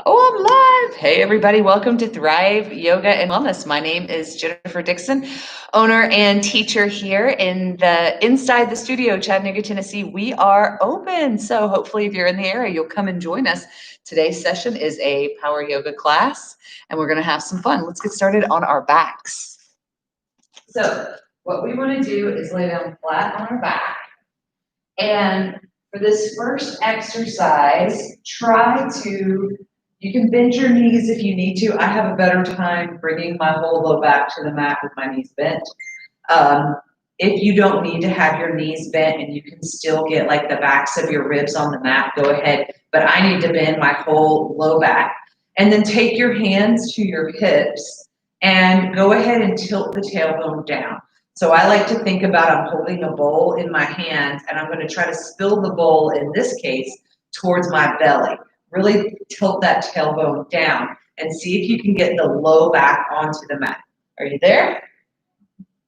Oh, I'm live. Hey, everybody. Welcome to Thrive Yoga and Wellness. My name is Jennifer Dixon, owner and teacher here inside the studio, Chattanooga, Tennessee. We are open. So hopefully if you're in the area, you'll come and join us. Today's session is a power yoga class, and we're going to have some fun. Let's get started on our backs. So what we want to do is lay down flat on our back. And for this first exercise, you can bend your knees if you need to. I have a better time bringing my whole low back to the mat with my knees bent. If you don't need to have your knees bent and you can still get like the backs of your ribs on the mat, go ahead. But I need to bend my whole low back. And then take your hands to your hips and go ahead and tilt the tailbone down. So I like to think about I'm holding a bowl in my hands and I'm going to try to spill the bowl, in this case, towards my belly. Really tilt that tailbone down and see if you can get the low back onto the mat. Are you there?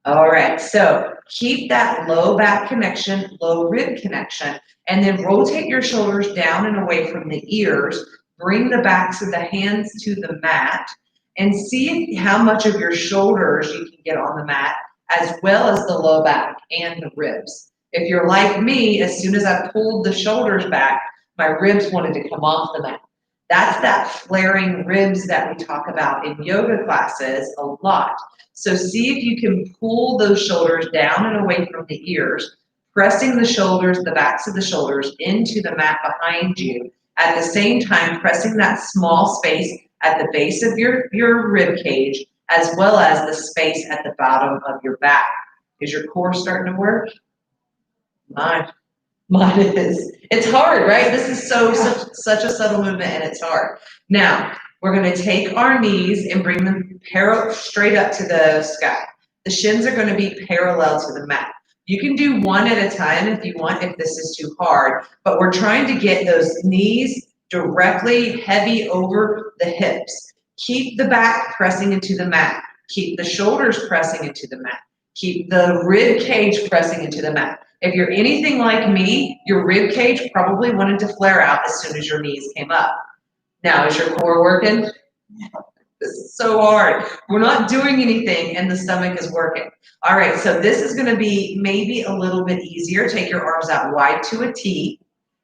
All right, so keep that low back connection, low rib connection, and then rotate your shoulders down and away from the ears. Bring the backs of the hands to the mat and see how much of your shoulders you can get on the mat, as well as the low back and the ribs. If you're like me, as soon as I pulled the shoulders back, my ribs wanted to come off the mat. That's that flaring ribs that we talk about in yoga classes a lot. So see if you can pull those shoulders down and away from the ears, pressing the shoulders, the backs of the shoulders into the mat behind you. At the same time, pressing that small space at the base of your rib cage, as well as the space at the bottom of your back. Is your core starting to work? Mine is. It's hard, right? This is such a subtle movement, and it's hard. Now, we're going to take our knees and bring them straight up to the sky. The shins are going to be parallel to the mat. You can do one at a time if you want, if this is too hard, but we're trying to get those knees directly heavy over the hips. Keep the back pressing into the mat. Keep the shoulders pressing into the mat. Keep the rib cage pressing into the mat. If you're anything like me, your rib cage probably wanted to flare out as soon as your knees came up. Now, is your core working? This is so hard. We're not doing anything and the stomach is working. All right, so this is gonna be maybe a little bit easier. Take your arms out wide to a T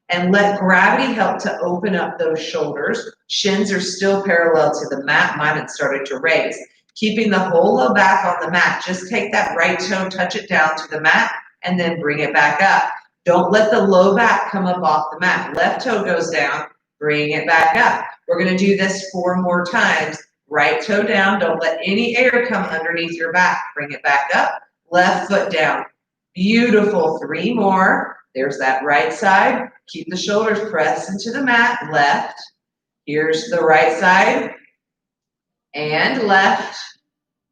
and let gravity help to open up those shoulders. Shins are still parallel to the mat. Mine had started to raise. Keeping the whole low back on the mat. Just take that right toe, touch it down to the mat, and then bring it back up. Don't let the low back come up off the mat. Left toe goes down, bring it back up. We're gonna do this 4 more times. Right toe down, don't let any air come underneath your back. Bring it back up, left foot down. Beautiful, 3 more. There's that right side. Keep the shoulders pressed into the mat, left. Here's the right side, and left.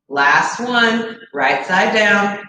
Last one, right side down,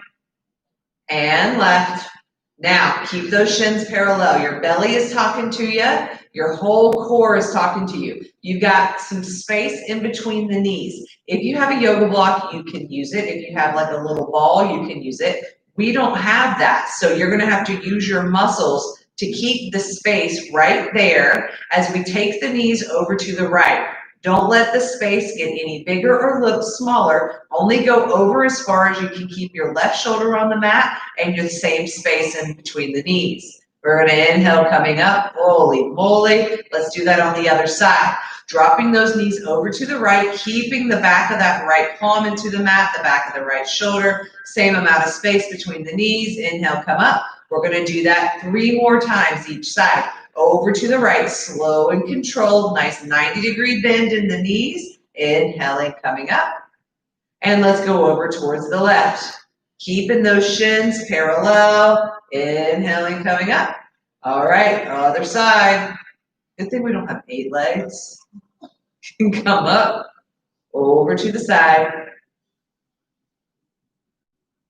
and left. Now, keep those shins parallel. Your belly is talking to you. Your whole core is talking to you. You've got some space in between the knees. If you have a yoga block, you can use it. If you have like a little ball, you can use it. We don't have that, so you're gonna have to use your muscles to keep the space right there as we take the knees over to the right. Don't let the space get any bigger or look smaller. Only go over as far as you can keep your left shoulder on the mat and your same space in between the knees. We're going to inhale coming up. Holy moly. Let's do that on the other side. Dropping those knees over to the right, keeping the back of that right palm into the mat, the back of the right shoulder, same amount of space between the knees. Inhale, come up. We're going to do that 3 more times each side. Over to the right, slow and controlled, nice 90-degree bend in the knees. Inhaling, coming up. And let's go over towards the left. Keeping those shins parallel. Inhaling, coming up. All right, other side. Good thing we don't have 8 legs. Come up, over to the side.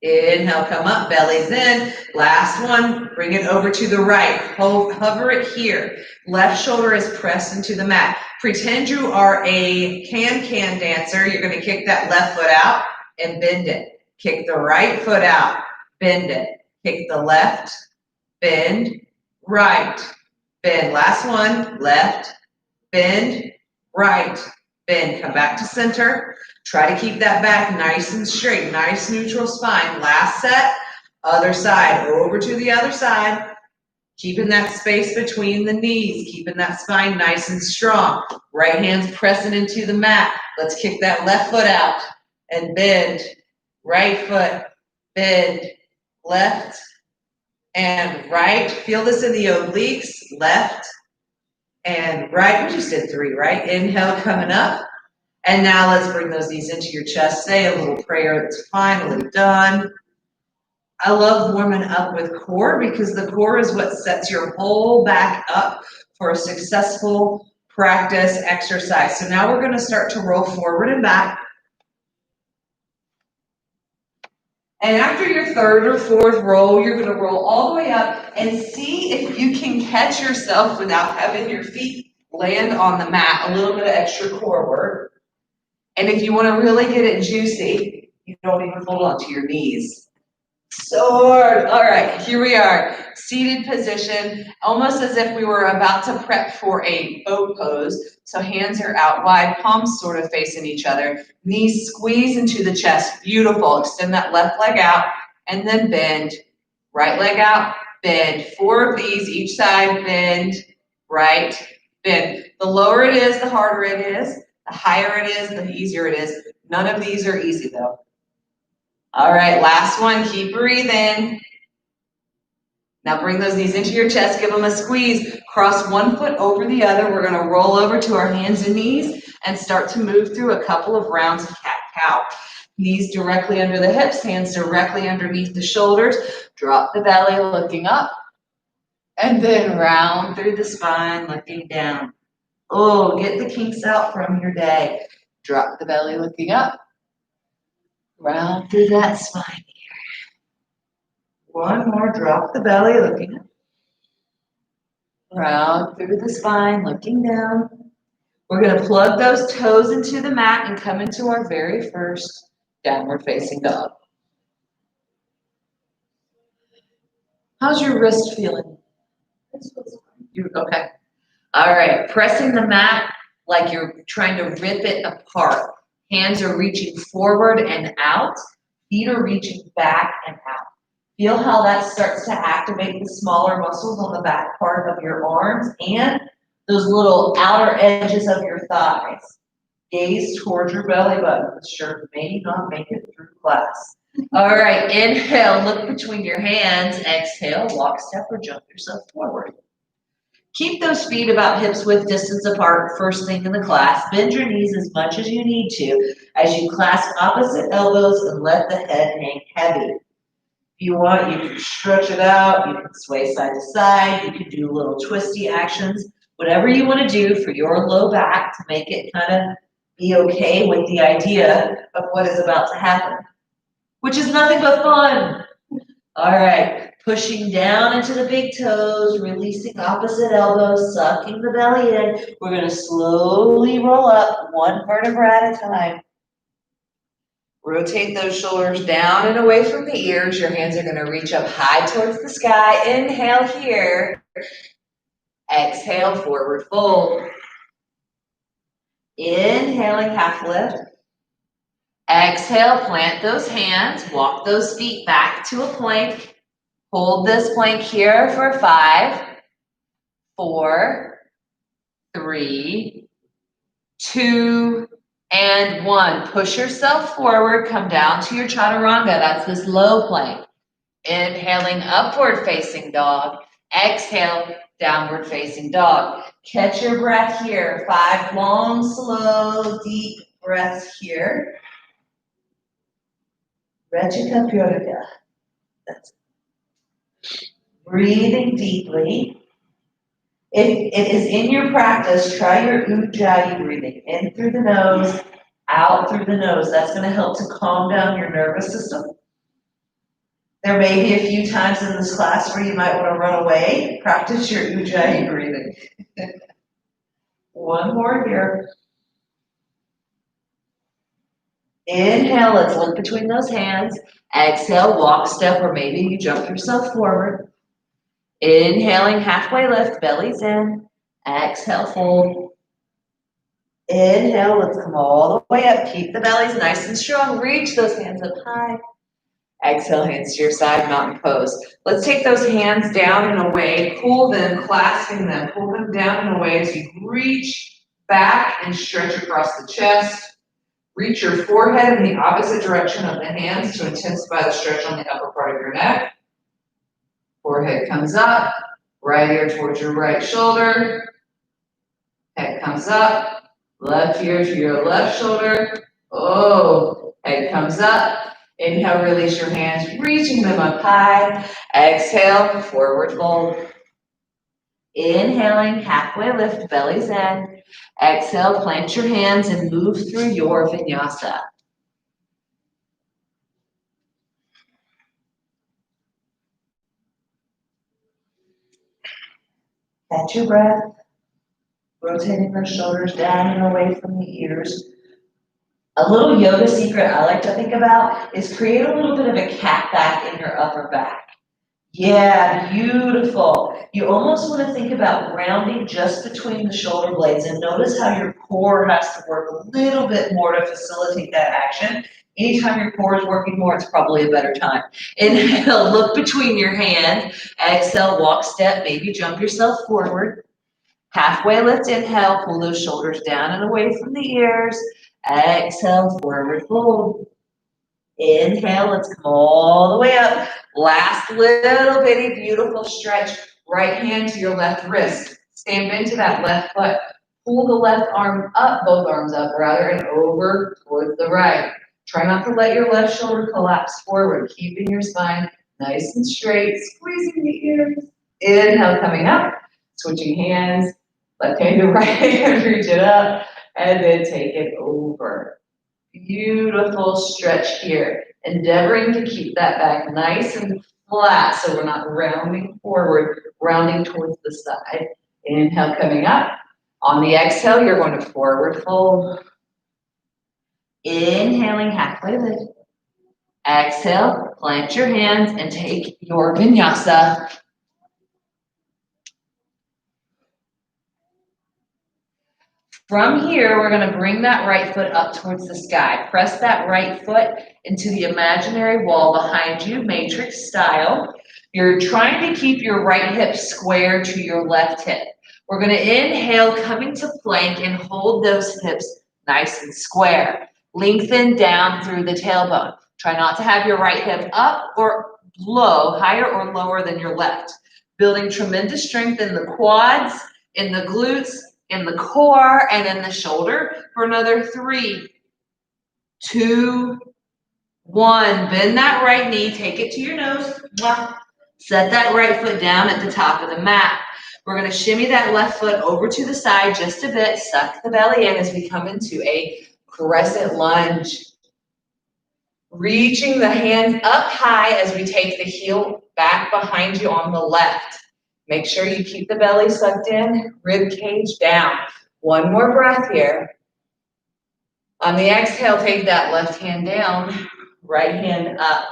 Inhale, come up, belly's in. Last one, bring it over to the right. Hover it here. Left shoulder is pressed into the mat. Pretend you are a can-can dancer. You're gonna kick that left foot out and bend it. Kick the right foot out, bend it. Kick the left, bend, right, bend. Last one, left, bend, right, bend, come back to center. Try to keep that back nice and straight, nice neutral spine. Last set, other side, over to the other side. Keeping that space between the knees, keeping that spine nice and strong. Right hand's pressing into the mat. Let's kick that left foot out and bend. Right foot, bend, left and right. Feel this in the obliques, left and right. We just did 3, right? Inhale, coming up. And now let's bring those knees into your chest. Say a little prayer that's finally done. I love warming up with core because the core is what sets your whole back up for a successful practice exercise. So now we're going to start to roll forward and back. And after your third or fourth roll, you're going to roll all the way up and see if you can catch yourself without having your feet land on the mat. A little bit of extra core work. And if you want to really get it juicy, you don't even hold on to your knees. Sword. All right, here we are, seated position, almost as if we were about to prep for a boat pose. So hands are out wide, palms sort of facing each other, knees squeeze into the chest. Beautiful. Extend that left leg out and then bend. Right leg out, bend. 4 of these each side, bend, right, bend. The lower it is, the harder it is. The higher it is, the easier it is. None of these are easy though. All right, last one, keep breathing. Now bring those knees into your chest, give them a squeeze. Cross one foot over the other. We're gonna roll over to our hands and knees and start to move through a couple of rounds of cat-cow. Knees directly under the hips, hands directly underneath the shoulders. Drop the belly, looking up. And then round through the spine, looking down. Oh, get the kinks out from your day. Drop the belly, looking up. Round through that spine here. One more, drop the belly, looking up. Round through the spine, looking down. We're going to plug those toes into the mat and come into our very first downward facing dog. How's your wrist feeling? Okay. All right, pressing the mat like you're trying to rip it apart. Hands are reaching forward and out. Feet are reaching back and out. Feel how that starts to activate the smaller muscles on the back part of your arms and those little outer edges of your thighs. Gaze towards your belly button. This shirt may not make it through class. All right, inhale, look between your hands. Exhale, walk, step, or jump yourself forward. Keep those feet about hips width distance apart first thing in the class. Bend your knees as much as you need to as you clasp opposite elbows and let the head hang heavy. If you want, you can stretch it out, you can sway side to side, you can do little twisty actions, whatever you want to do for your low back to make it kind of be okay with the idea of what is about to happen, which is nothing but fun. All right, pushing down into the big toes, releasing opposite elbows, sucking the belly in. We're going to slowly roll up one vertebra at a time. Rotate those shoulders down and away from the ears. Your hands are going to reach up high towards the sky. Inhale here. Exhale, forward fold. Inhaling, half lift. Exhale, plant those hands. Walk those feet back to a plank. Hold this plank here for 5, 4, 3, 2, and 1. Push yourself forward. Come down to your chaturanga. That's this low plank. Inhaling, upward facing dog. Exhale, downward facing dog. Catch your breath here. 5 long, slow, deep breaths here. Rajika Purika. That's it. Breathing deeply. If it is in your practice, try your Ujjayi breathing. In through the nose, out through the nose. That's going to help to calm down your nervous system. There may be a few times in this class where you might want to run away. Practice your Ujjayi breathing. One more here. Inhale, let's look between those hands. Exhale, walk, step, or maybe you jump yourself forward. Inhaling, halfway lift, belly's in. Exhale, fold. Inhale, let's come all the way up. Keep the bellies nice and strong. Reach those hands up high. Exhale, hands to your side, mountain pose. Let's take those hands down and away. Pull them, clasping them. Pull them down and away as you reach back and stretch across the chest. Reach your forehead in the opposite direction of the hands to intensify the stretch on the upper part of your neck. Forehead comes up, right ear towards your right shoulder. Head comes up, left ear to your left shoulder. Oh, head comes up. Inhale, release your hands, reaching them up high. Exhale, forward fold. Inhaling, halfway lift, bellies in. Exhale, plant your hands and move through your vinyasa. Catch your breath, rotating the shoulders down and away from the ears. A little yoga secret I like to think about is create a little bit of a cat back in your upper back. Yeah, beautiful. You almost want to think about rounding just between the shoulder blades and notice how your core has to work a little bit more to facilitate that action. Anytime your core is working more, it's probably a better time. Inhale, look between your hands. Exhale, walk step, maybe jump yourself forward. Halfway lift, inhale, pull those shoulders down and away from the ears. Exhale, forward fold. Inhale, let's come all the way up. Last little bitty beautiful stretch. Right hand to your left wrist. Stand into that left foot. Pull the left arm up, both arms up rather, and over towards the right. Try not to let your left shoulder collapse forward, keeping your spine nice and straight, squeezing the ears. Inhale, coming up, switching hands. Left hand to right hand, reach it up, and then take it over. Beautiful stretch here. Endeavoring to keep that back nice and flat so we're not rounding forward, rounding towards the side. Inhale, coming up. On the exhale, you're going to forward fold. Inhaling, halfway lift. Exhale, plant your hands and take your vinyasa. From here, we're going to bring that right foot up towards the sky. Press that right foot into the imaginary wall behind you, matrix style. You're trying to keep your right hip square to your left hip. We're going to inhale, coming to plank, and hold those hips nice and square. Lengthen down through the tailbone. Try not to have your right hip up or low, higher or lower than your left. Building tremendous strength in the quads, in the glutes, in the core, and in the shoulder for another 3, 2, 1. Bend that right knee, take it to your nose. Set that right foot down at the top of the mat. We're going to shimmy that left foot over to the side just a bit. Suck the belly in as we come into a crescent lunge. Reaching the hands up high as we take the heel back behind you on the left. Make sure you keep the belly sucked in, rib cage down. One more breath here. On the exhale, take that left hand down, right hand up.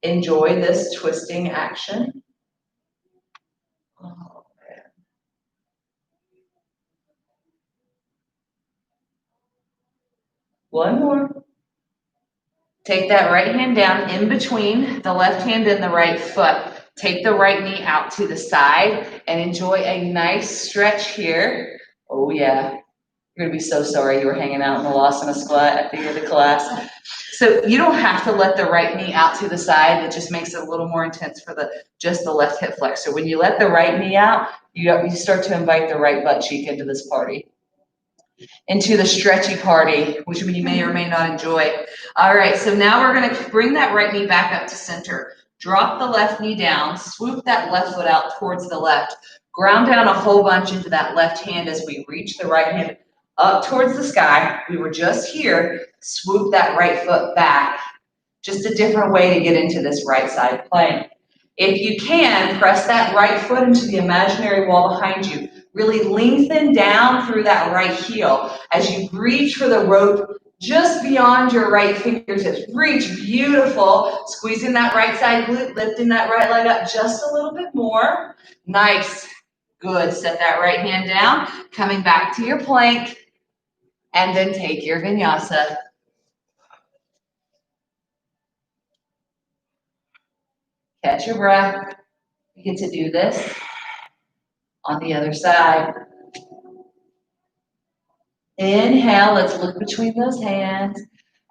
Enjoy this twisting action. Oh, man. One more. Take that right hand down in between the left hand and the right foot. Take the right knee out to the side and enjoy a nice stretch here. Oh yeah, you're gonna be so sorry you were hanging out in the Lasana squat at the end of the class. So you don't have to let the right knee out to the side. It just makes it a little more intense for just the left hip flexor. When you let the right knee out, you start to invite the right butt cheek into this party. Into the stretchy party, which you may or may not enjoy. All right, so now we're gonna bring that right knee back up to center. Drop the left knee down, swoop that left foot out towards the left. Ground down a whole bunch into that left hand as we reach the right hand up towards the sky. We were just here, swoop that right foot back. Just a different way to get into this right side plank. If you can, press that right foot into the imaginary wall behind you. Really lengthen down through that right heel as you reach for the rope just beyond your right fingertips. Reach, beautiful. Squeezing that right side glute, lifting that right leg up just a little bit more. Nice, good. Set that right hand down, coming back to your plank. and then take your vinyasa. Catch your breath. You get to do this on the other side. Inhale, let's look between those hands.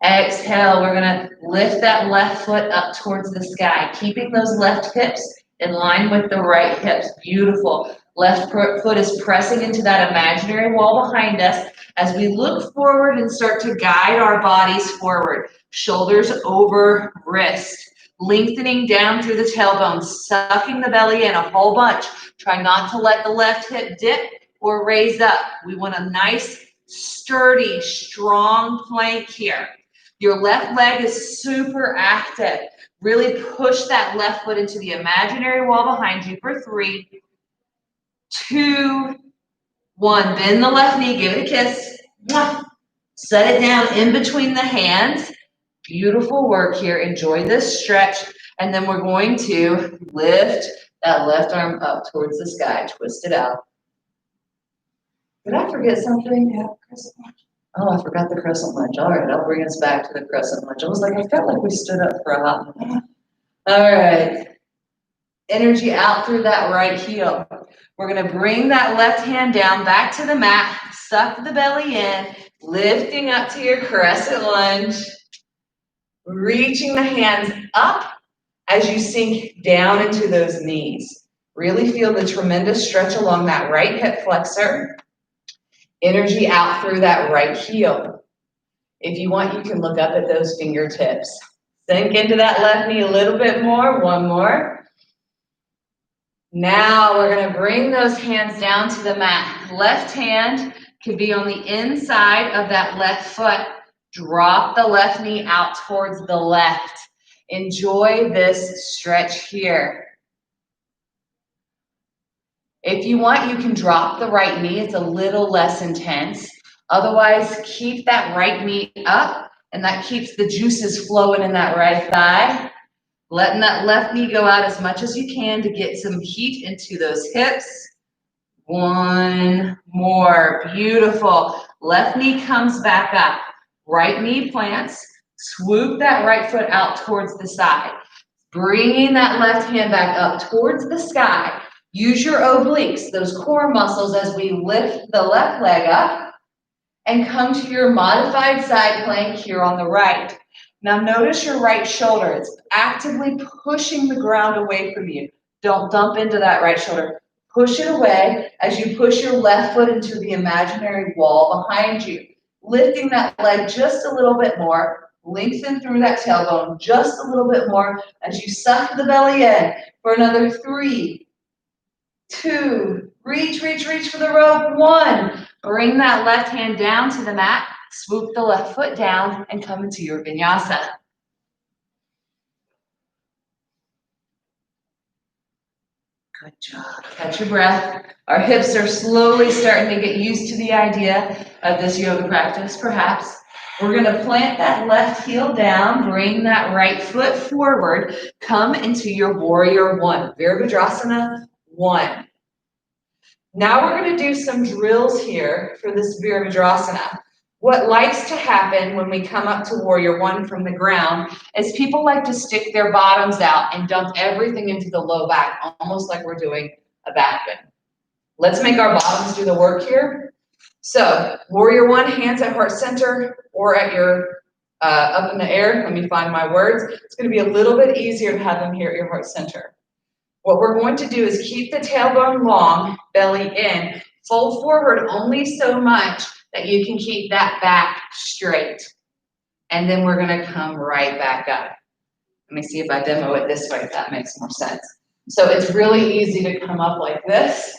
Exhale, we're gonna lift that left foot up towards the sky, keeping those left hips in line with the right hips. Beautiful. Left foot is pressing into that imaginary wall behind us as we look forward and start to guide our bodies forward. Shoulders over wrist, lengthening down through the tailbone, sucking the belly in a whole bunch. Try not to let the left hip dip or raise up. We want a nice, sturdy, strong plank here. Your left leg is super active. Really push that left foot into the imaginary wall behind you for 3, 2, 1. Bend the left knee, give it a kiss. Set it down in between the hands. Beautiful work here. Enjoy this stretch. And then we're going to lift that left arm up towards the sky. Twist it out. Did I forget something? Yeah, crescent lunge. Oh, I forgot the crescent lunge. All right, I'll bring us back to the crescent lunge. I was like, I felt like we stood up for a hot minute. All right. Energy out through that right heel. We're going to bring that left hand down back to the mat. Suck the belly in. Lifting up to your crescent lunge. Reaching the hands up as you sink down into those knees. Really feel the tremendous stretch along that right hip flexor. Energy out through that right heel. If you want, you can look up at those fingertips. Sink into that left knee a little bit more. One more. Now we're going to bring those hands down to the mat. Left hand could be on the inside of that left foot. Drop the left knee out towards the left. Enjoy this stretch here. If you want, you can drop the right knee. It's a little less intense. Otherwise, keep that right knee up, and that keeps the juices flowing in that right thigh. Letting that left knee go out as much as you can to get some heat into those hips. One more. Beautiful. Left knee comes back up. Right knee plants. Swoop that right foot out towards the side. Bringing that left hand back up towards the sky. Use your obliques, those core muscles, as we lift the left leg up and come to your modified side plank here on the right. Now notice your right shoulder. It's actively pushing the ground away from you. Don't dump into that right shoulder. Push it away as you push your left foot into the imaginary wall behind you. Lifting that leg just a little bit more. Lengthen through that tailbone just a little bit more as you suck the belly in for another 3, 2, reach for the rope. 1, bring that left hand down to the mat, swoop the left foot down, and come into your vinyasa. Good job. Catch your breath. Our hips are slowly starting to get used to the idea of this yoga practice, perhaps. We're going to plant that left heel down, bring that right foot forward, come into your warrior 1, Virabhadrasana 1. Now we're going to do some drills here for this Virabhadrasana. What likes to happen when we come up to warrior 1 from the ground is people like to stick their bottoms out and dump everything into the low back, almost like we're doing a back bend. Let's make our bottoms do the work here. So warrior 1, hands at heart center or at your up in the air. Let me find my words. It's going to be a little bit easier to have them here at your heart center. What we're going to do is keep the tailbone long, belly in, fold forward only so much that you can keep that back straight. And then we're going to come right back up. Let me see if I demo it this way, if that makes more sense. So it's really easy to come up like this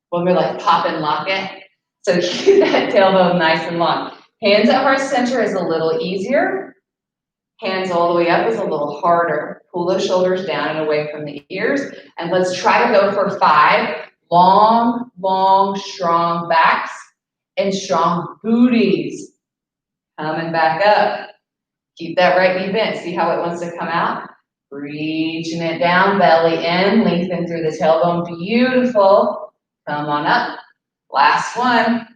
when we're like pop and lock it. So keep that tailbone nice and long. Hands at heart center is a little easier. Hands all the way up is a little harder. Pull those shoulders down and away from the ears. And let's try to go for 5 long, long, strong backs and strong booties. Coming back up. Keep that right knee bent. See how it wants to come out? Reaching it down, belly in, lengthen through the tailbone. Beautiful. Come on up. Last one.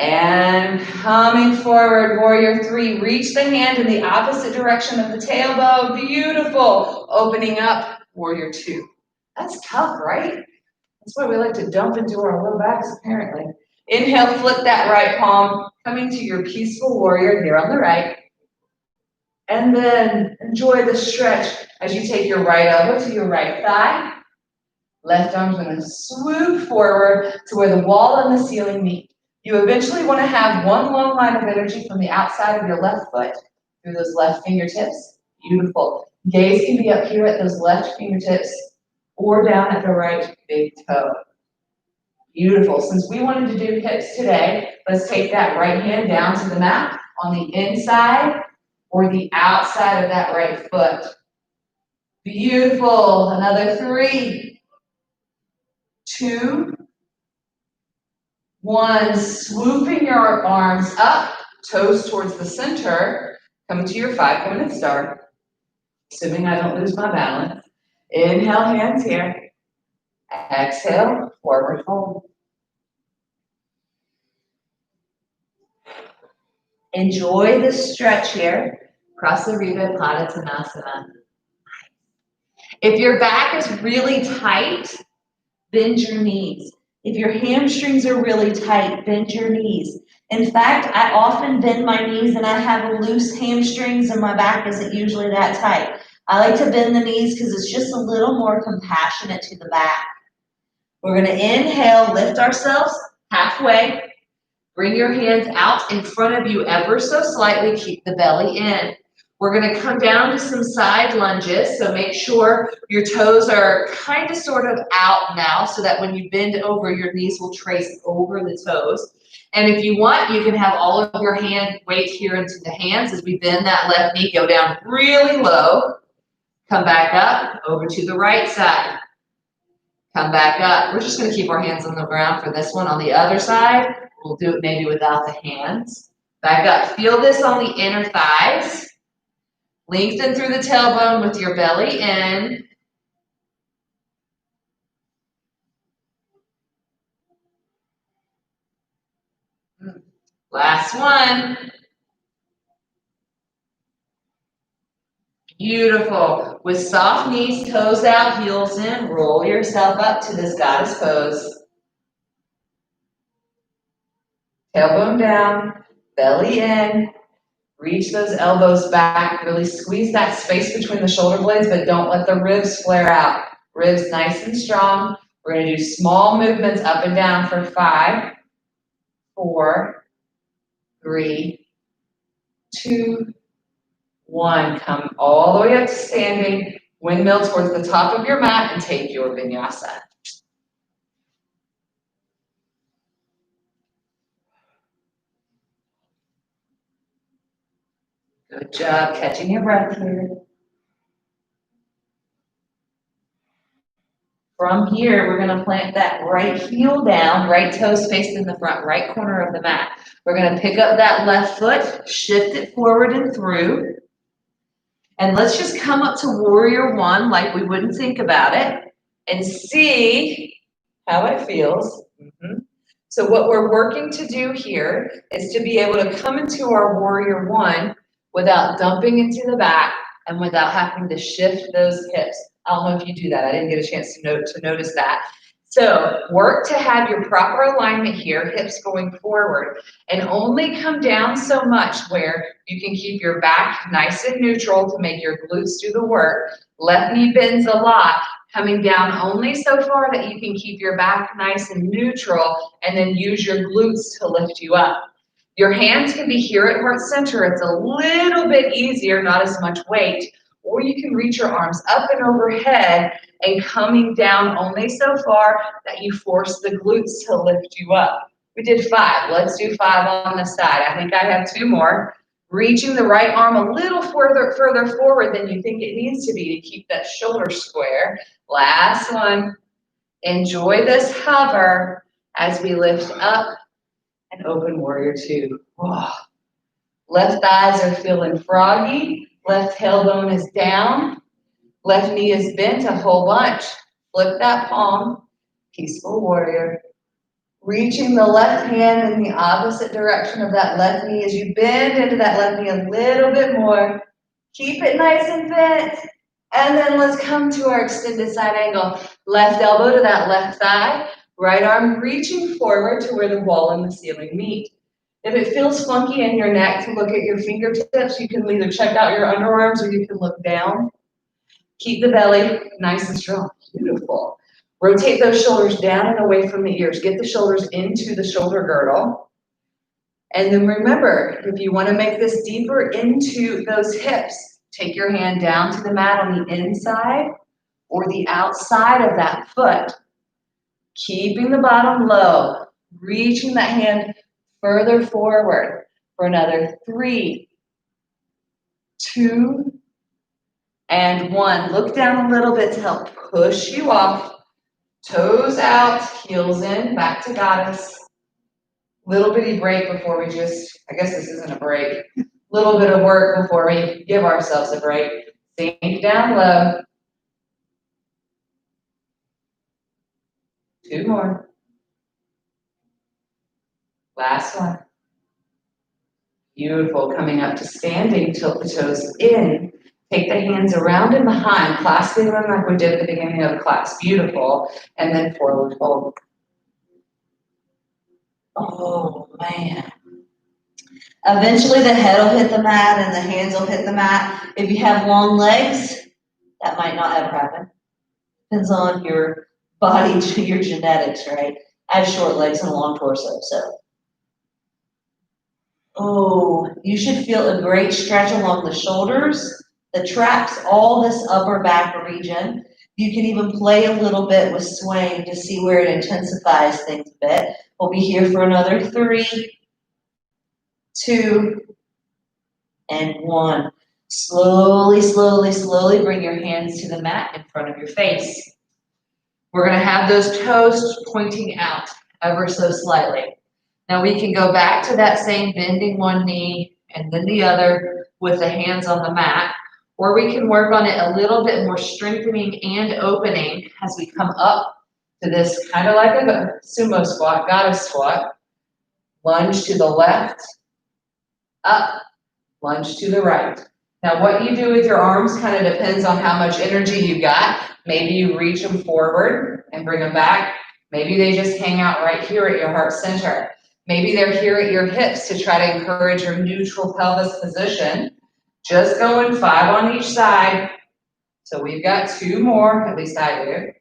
And coming forward, warrior three, reach the hand in the opposite direction of the tailbone. Beautiful. Opening up, warrior two. That's tough, right? That's why we like to dump into our low backs, apparently. Inhale, flip that right palm, coming to your peaceful warrior here on the right. And then enjoy the stretch as you take your right elbow to your right thigh. Left arm's gonna swoop forward to where the wall and the ceiling meet. You eventually want to have one long line of energy from the outside of your left foot through those left fingertips. Beautiful. Gaze can be up here at those left fingertips or down at the right big toe. Beautiful. Since we wanted to do hips today, let's take that right hand down to the mat on the inside or the outside of that right foot. Beautiful. Another 3, 2, 1. Swooping your arms up, toes towards the center. Coming to your 5-pointed star. Assuming I don't lose my balance. Inhale, hands here. Exhale, forward fold. Enjoy the stretch here. Prasarita Padottanasana. If your back is really tight, bend your knees. If your hamstrings are really tight, bend your knees. In fact, I often bend my knees and I have loose hamstrings and my back isn't usually that tight. I like to bend the knees because it's just a little more compassionate to the back. We're going to inhale, lift ourselves halfway. Bring your hands out in front of you ever so slightly. Keep the belly in. We're going to come down to some side lunges. So make sure your toes are kind of sort of out now so that when you bend over, your knees will trace over the toes. And if you want, you can have all of your hand weight here into the hands as we bend that left knee. Go down really low. Come back up over to the right side. Come back up. We're just going to keep our hands on the ground for this one. On the other side, we'll do it maybe without the hands. Back up. Feel this on the inner thighs. Lengthen through the tailbone with your belly in. Last one. Beautiful. With soft knees, toes out, heels in, roll yourself up to this goddess pose. Tailbone down, belly in. Reach those elbows back. Really squeeze that space between the shoulder blades, but don't let the ribs flare out. Ribs nice and strong. We're going to do small movements up and down for 5, 4, 3, 2, 1. Come all the way up to standing. Windmill towards the top of your mat and take your vinyasa. Good job catching your breath here. From here, we're going to plant that right heel down, right toes faced in the front, right corner of the mat. We're going to pick up that left foot, shift it forward and through. And let's just come up to warrior one like we wouldn't think about it and see how it feels. So what we're working to do here is to be able to come into our warrior one without dumping into the back and without having to shift those hips. I don't know if you do that. I didn't get a chance to notice that. So work to have your proper alignment here, hips going forward, and only come down so much where you can keep your back nice and neutral to make your glutes do the work. Left knee bends a lot, coming down only so far that you can keep your back nice and neutral and then use your glutes to lift you up. Your hands can be here at heart center. It's a little bit easier, not as much weight, or you can reach your arms up and overhead and coming down only so far that you force the glutes to lift you up. We did 5. Let's do 5 on the side. I think I have 2 more. Reaching the right arm a little further forward than you think it needs to be to keep that shoulder square. Last one. Enjoy this hover as we lift up and open warrior 2. Oh. Left thighs are feeling froggy. Left tailbone is down. Left knee is bent a whole bunch. Flip that palm. Peaceful warrior. Reaching the left hand in the opposite direction of that left knee as you bend into that left knee a little bit more. Keep it nice and bent. And then let's come to our extended side angle. Left elbow to that left thigh. Right arm reaching forward to where the wall and the ceiling meet. If it feels funky in your neck to look at your fingertips, you can either check out your underarms or you can look down. Keep the belly nice and strong. Beautiful. Rotate those shoulders down and away from the ears. Get the shoulders into the shoulder girdle. And then remember, if you want to make this deeper into those hips, take your hand down to the mat on the inside or the outside of that foot. Keeping the bottom low. Reaching that hand further forward for another 3, 2, and 1. Look down a little bit to help push you off. Toes out, heels in, back to goddess. Little bitty break before we I guess this isn't a break. Little bit of work before we give ourselves a break. Sink down low. 2 more. Last one. Beautiful. Coming up to standing, tilt the toes in. Take the hands around and behind, clasping them like we did at the beginning of the class. Beautiful. And then forward fold. Oh, man. Eventually the head will hit the mat and the hands will hit the mat. If you have long legs, that might not ever happen. Depends on your body, your genetics, right? I have short legs and a long torso, so. Oh, you should feel a great stretch along the shoulders, the traps, all this upper back region. You can even play a little bit with swaying to see where it intensifies things a bit. We'll be here for another 3, 2, and 1. Slowly, slowly, slowly bring your hands to the mat in front of your face. We're going to have those toes pointing out ever so slightly. Now we can go back to that same bending one knee and then the other with the hands on the mat, or we can work on it a little bit more strengthening and opening as we come up to this kind of like a sumo squat, goddess squat. Lunge to the left, up, lunge to the right. Now what you do with your arms kind of depends on how much energy you got. Maybe you reach them forward and bring them back. Maybe they just hang out right here at your heart center. Maybe they're here at your hips to try to encourage your neutral pelvis position. Just going 5 on each side. So we've got 2 more, at least I do.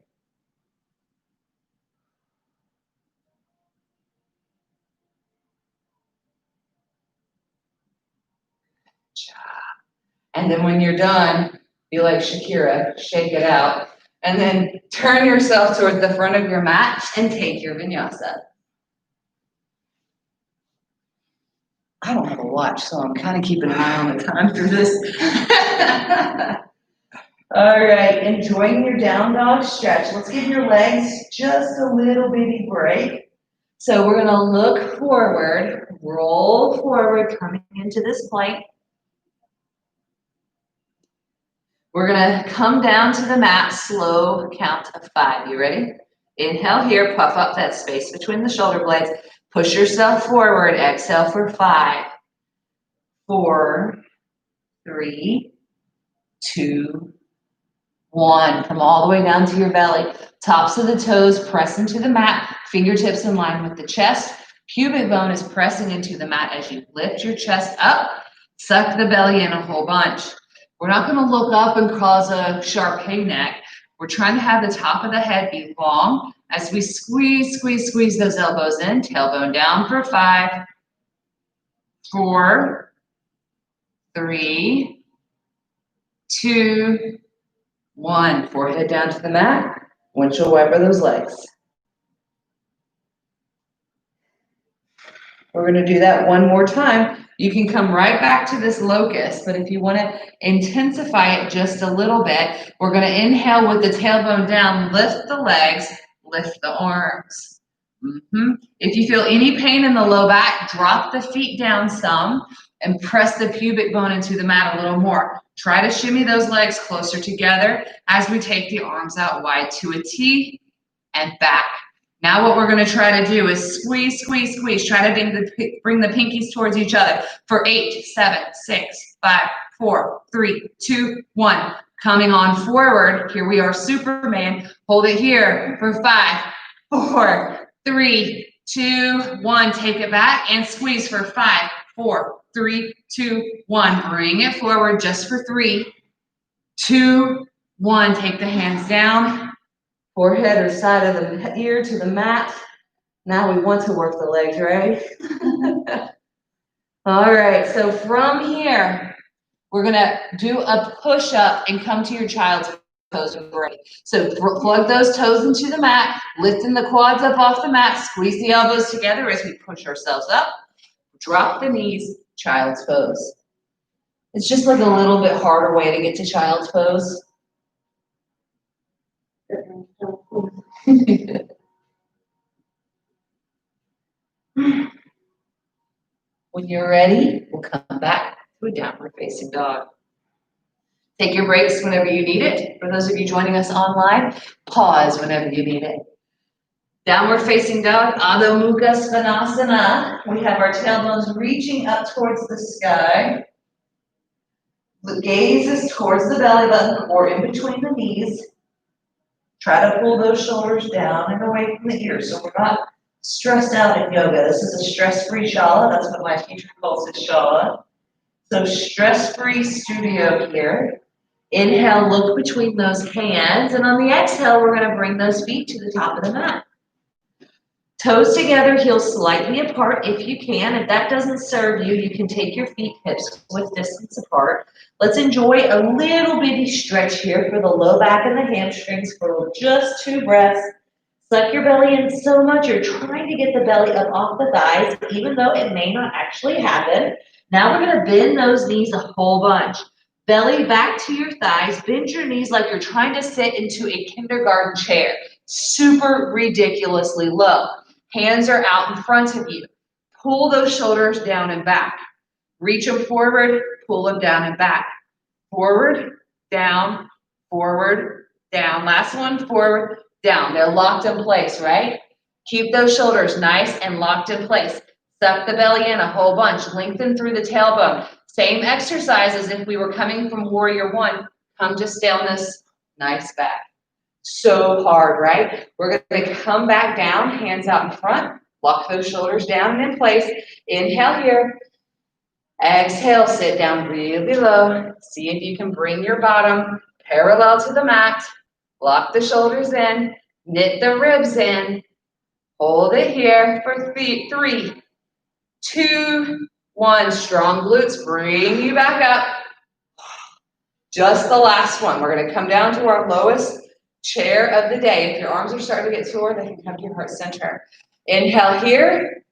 And then when you're done, be like Shakira, shake it out. And then turn yourself towards the front of your mat and take your vinyasa. I don't have a watch, so I'm kind of keeping an eye on the time for this. All right, enjoying your down dog stretch. Let's give your legs just a little bitty break. So we're gonna look forward, roll forward, coming into this plank. We're gonna come down to the mat, slow count of 5. You ready? Inhale here, puff up that space between the shoulder blades. Push yourself forward, exhale for 5, 4, 3, 2, 1. Come all the way down to your belly. Tops of the toes press into the mat, fingertips in line with the chest. Pubic bone is pressing into the mat as you lift your chest up. Suck the belly in a whole bunch. We're not going to look up and cause a sharp hay neck. We're trying to have the top of the head be long as we squeeze, squeeze, squeeze those elbows in. Tailbone down for 5, 4, 3, 2, 1. Forehead down to the mat. Windshield wiper those legs. We're going to do that one more time. You can come right back to this locust, but if you want to intensify it just a little bit, we're going to inhale with the tailbone down, lift the legs, lift the arms. If you feel any pain in the low back, drop the feet down some and press the pubic bone into the mat a little more. Try to shimmy those legs closer together as we take the arms out wide to a T and back. Now what we're gonna try to do is squeeze, squeeze, squeeze. Try to bring the pinkies towards each other for 8, 7, 6, 5, 4, 3, 2, 1. Coming on forward. Here we are, Superman. Hold it here for 5, 4, 3, 2, 1. Take it back and squeeze for 5, 4, 3, 2, 1. Bring it forward just for 3, 2, 1. Take the hands down. Forehead or side of the ear to the mat. Now we want to work the legs, right? All right, so from here, we're gonna do a push-up and come to your child's pose and break. So plug those toes into the mat, lifting the quads up off the mat, squeeze the elbows together as we push ourselves up, drop the knees, child's pose. It's just like a little bit harder way to get to child's pose. When you're ready, we'll come back to a downward facing dog. Take your breaks whenever you need it. For those of you joining us online, pause whenever you need it. Downward facing dog, Adho Mukha Svanasana. We have our tailbones reaching up towards the sky. The gaze is towards the belly button or in between the knees. Try to pull those shoulders down and away from the ears so we're not stressed out in yoga. This is a stress-free shala. That's what my teacher calls it, shala. So stress-free studio here. Inhale, look between those hands. And on the exhale, we're going to bring those feet to the top of the mat. Toes together, heels slightly apart if you can. If that doesn't serve you, you can take your feet hips width distance apart. Let's enjoy a little bitty stretch here for the low back and the hamstrings for just 2 breaths. Suck your belly in so much you're trying to get the belly up off the thighs, even though it may not actually happen. Now we're going to bend those knees a whole bunch. Belly back to your thighs. Bend your knees like you're trying to sit into a kindergarten chair. Super ridiculously low. Hands are out in front of you. Pull those shoulders down and back. Reach them forward, pull them down and back. Forward, down, forward, down. Last one, forward, down. They're locked in place, right? Keep those shoulders nice and locked in place. Suck the belly in a whole bunch. Lengthen through the tailbone. Same exercise as if we were coming from warrior 1. Come to stillness, nice back. So hard, right? We're going to come back down, hands out in front. Lock those shoulders down and in place. Inhale here. Exhale, sit down really low. See if you can bring your bottom parallel to the mat. Lock the shoulders in. Knit the ribs in. Hold it here for 3, 2, 1. Strong glutes. Bring you back up. Just the last one. We're going to come down to our lowest chair of the day. If your arms are starting to get sore, they can come to your heart center. Inhale here.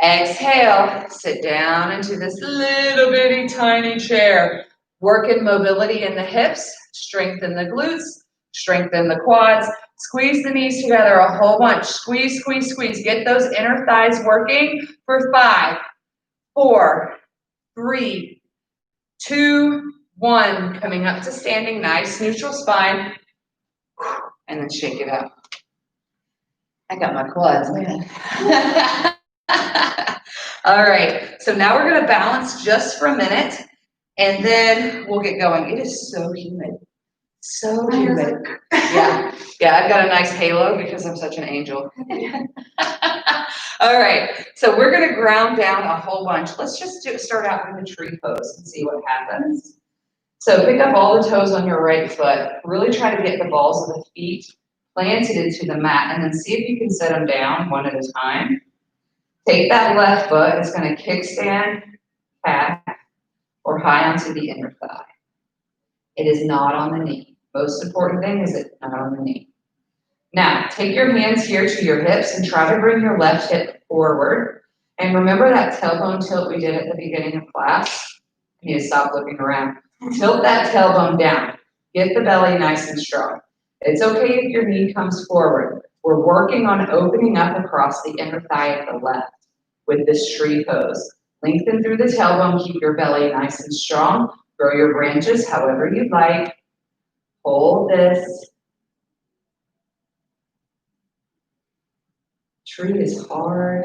Exhale. Sit down into this little bitty tiny chair. Working mobility in the hips. Strengthen the glutes. Strengthen the quads. Squeeze the knees together a whole bunch. Squeeze, squeeze, squeeze. Get those inner thighs working for 5, 4, 3, 2, 1. Coming up to standing. Nice neutral spine. And then shake it out. I got my quads, man. All right, so now we're gonna balance just for a minute and then we'll get going. It is so humid, so humid. Yeah, I've got a nice halo because I'm such an angel. All right, so we're gonna ground down a whole bunch. Let's just start out with the tree pose and see what happens. So pick up all the toes on your right foot. Really try to get the balls of the feet planted into the mat and then see if you can set them down one at a time. Take that left foot, it's going to kickstand, calf, or high onto the inner thigh. It is not on the knee. Most important thing is it's not on the knee. Now, take your hands here to your hips and try to bring your left hip forward. And remember that tailbone tilt we did at the beginning of class? You need to stop looking around. Tilt that tailbone down. Get the belly nice and strong. It's okay if your knee comes forward. We're working on opening up across the inner thigh of the left with this tree pose. Lengthen through the tailbone, keep your belly nice and strong. Grow your branches however you'd like. Hold this. Tree is hard.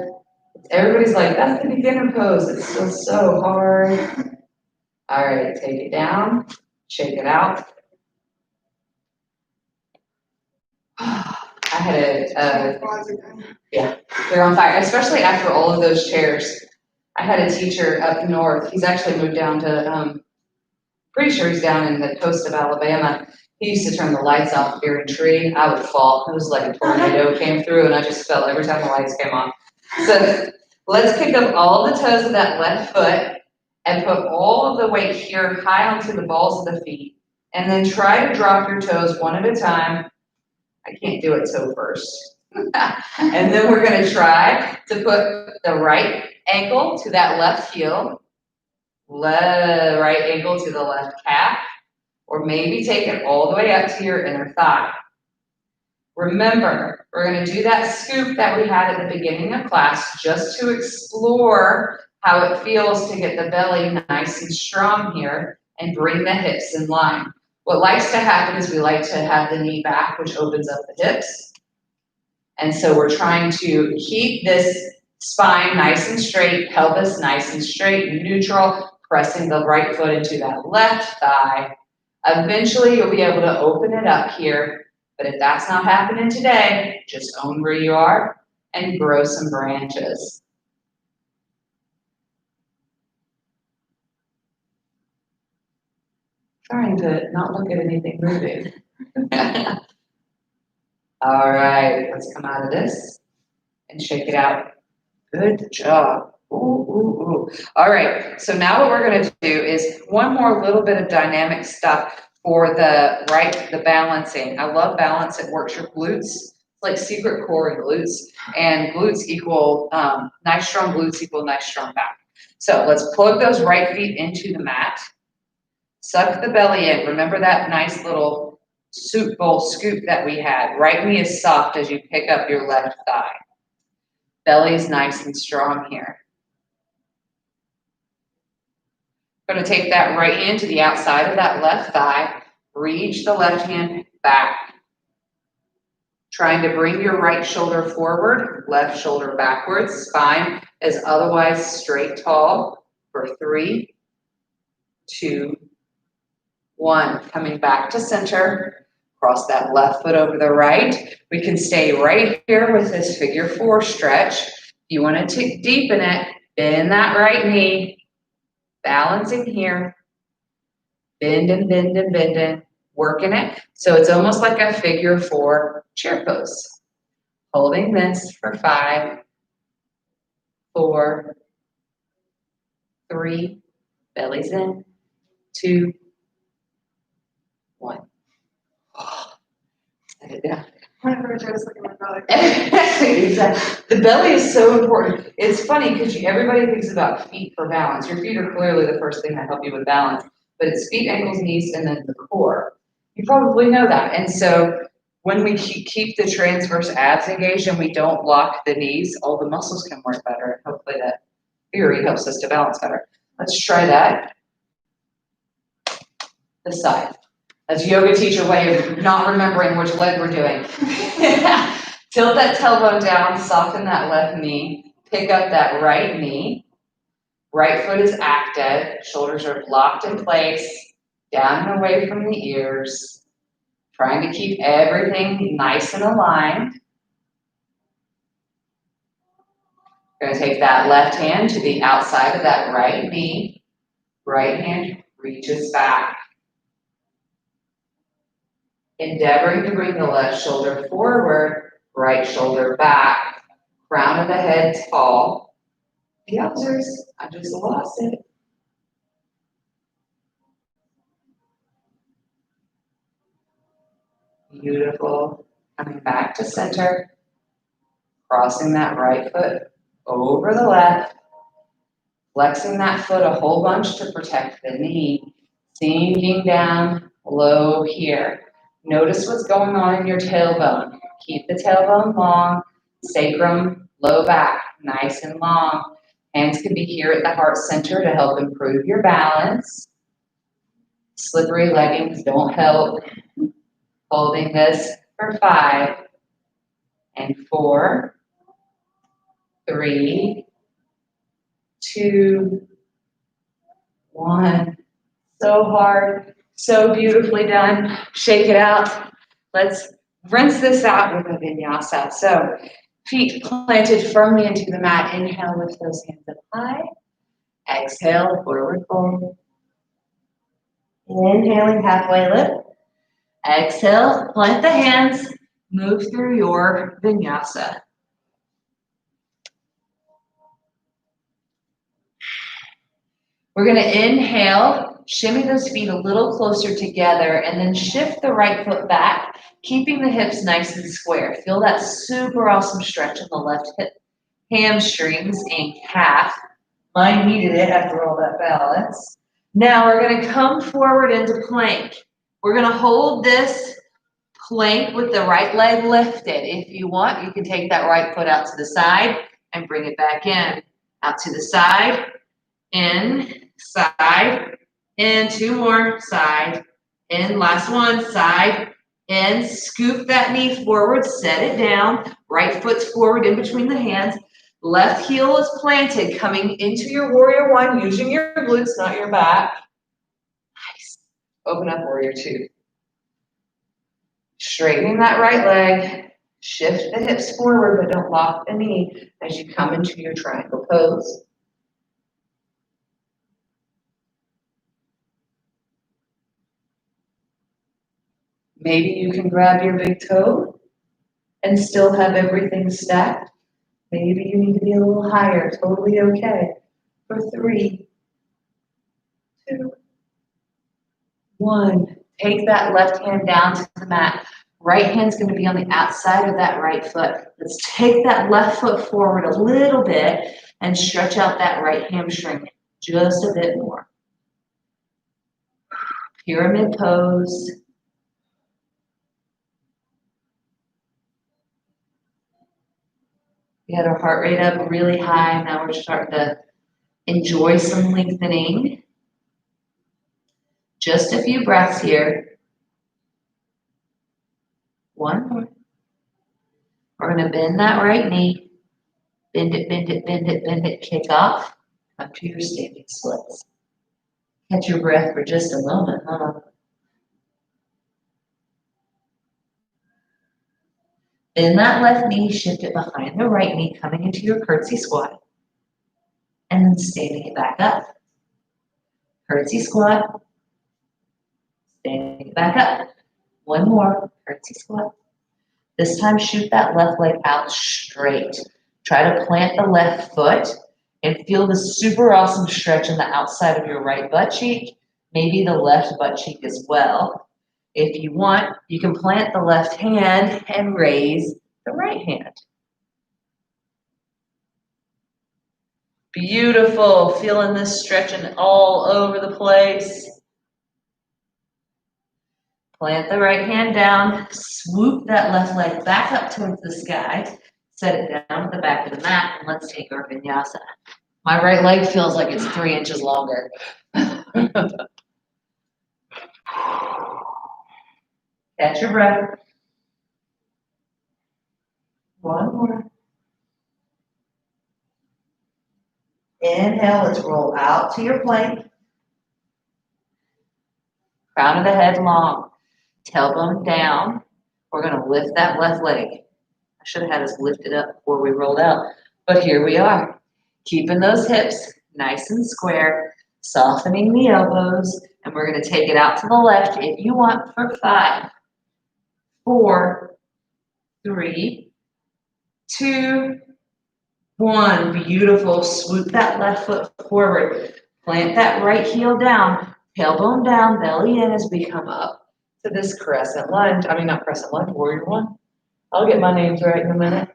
Everybody's like, that's the beginner pose. It's still so hard. All right, take it down, shake it out. I had yeah, they're on fire, especially after all of those chairs. I had a teacher up north. He's actually moved down to, pretty sure he's down in the coast of Alabama. He used to turn the lights off during tree. I would fall. It was like a tornado came through and I just fell every time the lights came on. So let's pick up all the toes of that left foot and put all of the weight here high onto the balls of the feet. And then try to drop your toes one at a time. I can't do it toe first. And then we're gonna try to put the right ankle to that left heel, right ankle to the left calf, or maybe take it all the way up to your inner thigh. Remember, we're gonna do that scoop that we had at the beginning of class just to explore how it feels to get the belly nice and strong here and bring the hips in line. What likes to happen is we like to have the knee back, which opens up the hips. And so we're trying to keep this spine nice and straight, pelvis nice and straight and neutral, pressing the right foot into that left thigh. Eventually you'll be able to open it up here, but if that's not happening today, just own where you are and grow some branches. Trying to not look at anything moving. All right, let's come out of this and shake it out. Good job. Ooh, ooh, ooh. All right, so now what we're gonna do is one more little bit of dynamic stuff for the balancing. I love balance, it works your glutes. It's like secret core and glutes, and glutes equal, nice strong glutes equal nice strong back. So let's plug those right feet into the mat. Suck the belly in. Remember that nice little soup bowl scoop that we had. Right knee is soft as you pick up your left thigh. Belly's nice and strong here. Going to take that right hand to the outside of that left thigh. Reach the left hand back. Trying to bring your right shoulder forward, left shoulder backwards. Spine is otherwise straight tall for 3, 2, 1. Coming back to center. Cross that left foot over the right. We can stay right here with this figure 4 stretch. If you want to deepen it, bend that right knee. Balancing here. Bend and bend and bend and working it. So it's almost like a figure 4 chair pose. Holding this for 5, 4, 3, bellies in, 2, 1. Set it down. Exactly. The belly is so important. It's funny because everybody thinks about feet for balance. Your feet are clearly the first thing that help you with balance, but it's feet, ankles, knees, and then the core. You probably know that. And so when we keep the transverse abs engaged and we don't lock the knees, all the muscles can work better. And hopefully that theory helps us to balance better. Let's try that. The side. That's a yoga teacher way of not remembering which leg we're doing. Tilt that tailbone down, soften that left knee, pick up that right knee. Right foot is active, shoulders are locked in place, down and away from the ears. Trying to keep everything nice and aligned. We're going to take that left hand to the outside of that right knee. Right hand reaches back. Endeavoring to bring the left shoulder forward, right shoulder back. Crown of the head tall. Yowzers, I just lost it. Beautiful. Coming back to center. Crossing that right foot over the left. Flexing that foot a whole bunch to protect the knee. Sinking down low here. Notice what's going on in your tailbone. Keep the tailbone long. Sacrum, low back, nice and long. Hands can be here at the heart center to help improve your balance. Slippery leggings don't help. Holding this for 5 and 4 3, 2, 1. So hard, so beautifully done. Shake it out. Let's rinse this out with a vinyasa. So feet planted firmly into the mat. Inhale, lift those hands up high. Exhale, forward fold. Inhaling, halfway lift. Exhale, plant the hands. Move through your vinyasa. We're going to inhale, shimmy those feet a little closer together, and then shift the right foot back, keeping the hips nice and square. Feel that super awesome stretch in the left hip, hamstrings, and calf. Mine needed it after all that balance. Now we're going to come forward into plank. We're going to hold this plank with the right leg lifted. If you want, you can take that right foot out to the side and bring it back in. Out to the side, in, side, in, 2 more, side, in, last one, side, in, scoop that knee forward, set it down, right foot's forward in between the hands, left heel is planted, coming into your warrior 1, using your glutes, not your back. Nice. Open up warrior 2. Straightening that right leg, shift the hips forward, but don't lock the knee as you come into your triangle pose. Maybe you can grab your big toe and still have everything stacked. Maybe you need to be a little higher, totally okay. For 3, 2, 1. Take that left hand down to the mat. Right hand's going to be on the outside of that right foot. Let's take that left foot forward a little bit and stretch out that right hamstring just a bit more. Pyramid pose. We had our heart rate up really high. Now we're starting to enjoy some lengthening. Just a few breaths here. 1 more. We're going to bend that right knee. Bend it, bend it, bend it, bend it. Kick off. Come to your standing splits. Catch your breath for just a moment, huh? Bend that left knee, shift it behind the right knee, coming into your curtsy squat. And then standing it back up. Curtsy squat. Standing it back up. 1 more. Curtsy squat. This time, shoot that left leg out straight. Try to plant the left foot and feel the super awesome stretch in the outside of your right butt cheek, maybe the left butt cheek as well. If you want, you can plant the left hand and raise the right hand. Beautiful, feeling this stretching all over the place. Plant the right hand down, swoop that left leg back up towards the sky, set it down at the back of the mat, and let's take our vinyasa. My right leg feels like it's 3 inches longer. Catch your breath. 1 more. Inhale, let's roll out to your plank. Crown of the head long. Tailbone down. We're going to lift that left leg. I should have had us lift it up before we rolled out, but here we are. Keeping those hips nice and square, softening the elbows, and we're going to take it out to the left if you want for 5, 4, 3, 2, 1. Beautiful. Swoop that left foot forward. Plant that right heel down. Tailbone down, belly in as we come up to this crescent lunge. I mean, not crescent lunge, warrior 1. I'll get my names right in a minute.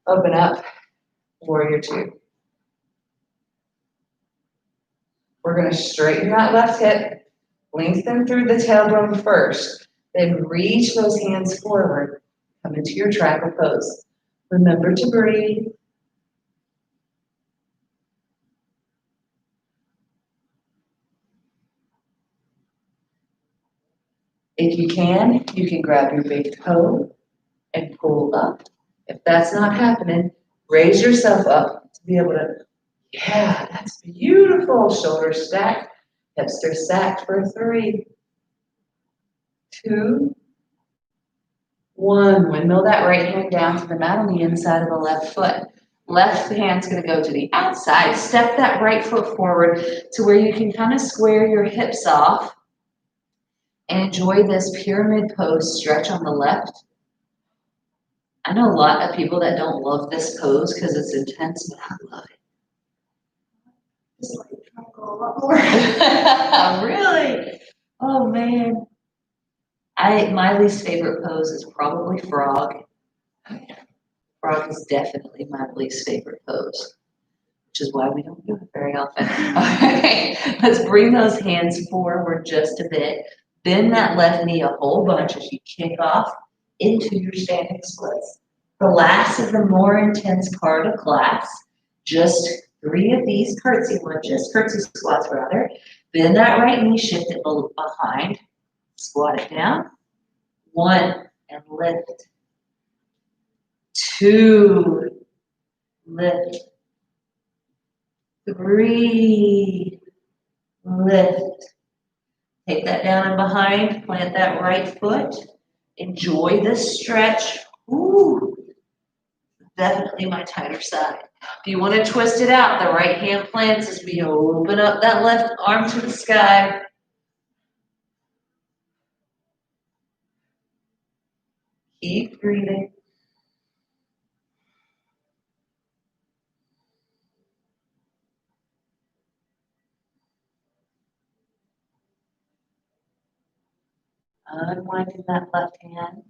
Open up, warrior 2. We're going to straighten that left hip, lengthen through the tailbone first, then reach those hands forward. Come into your triangle pose. Remember to breathe. If you can grab your big toe and pull up. If that's not happening, Raise yourself up to be able to, yeah, that's beautiful. Shoulders stacked, hips are stacked for 3, 2, 1. Windmill that right hand down to the mat on the inside of the left foot. Left hand's gonna go to the outside. Step that right foot forward to where you can kind of square your hips off and enjoy this pyramid pose stretch on the left. I know a lot of people that don't love this pose because it's intense, but I love it. Just like trying to go a lot more. Really? Oh man. My least favorite pose is probably frog. Frog is definitely my least favorite pose, which is why we don't do it very often. Okay, let's bring those hands forward just a bit. Bend that left knee a whole bunch as you kick off into your standing splits. The last of the more intense part of class, just 3 of these curtsy squats rather. Bend that right knee, shift it behind, squat it down. 1, and lift. 2, lift. 3, lift. Take that down and behind, plant that right foot. Enjoy this stretch. Ooh, definitely my tighter side. If you want to twist it out, the right hand plants as we open up that left arm to the sky. Keep breathing. Unwinding that left hand.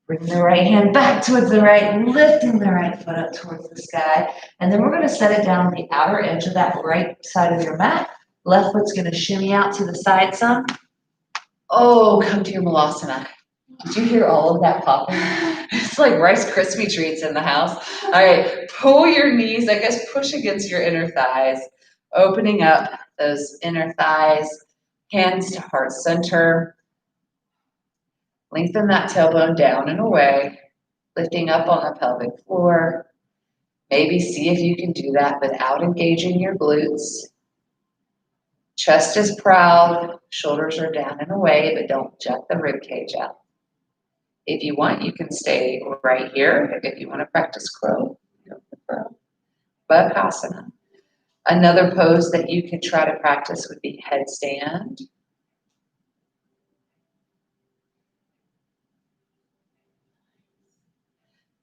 Bring the right hand back towards the right, lifting the right foot up towards the sky. And then we're going to set it down on the outer edge of that right side of your mat. Left foot's going to shimmy out to the side some. Oh, come to your Malasana. Did you hear all of that popping? It's like Rice Krispie treats in the house. All right, pull your knees, I guess push against your inner thighs, opening up those inner thighs, hands to heart center. Lengthen that tailbone down and away, lifting up on the pelvic floor. Maybe see if you can do that without engaging your glutes. Chest is proud, shoulders are down and away, but don't jet the rib cage out. If you want, you can stay right here. If you want to practice crow, Bakasana. Another pose that you can try to practice would be headstand.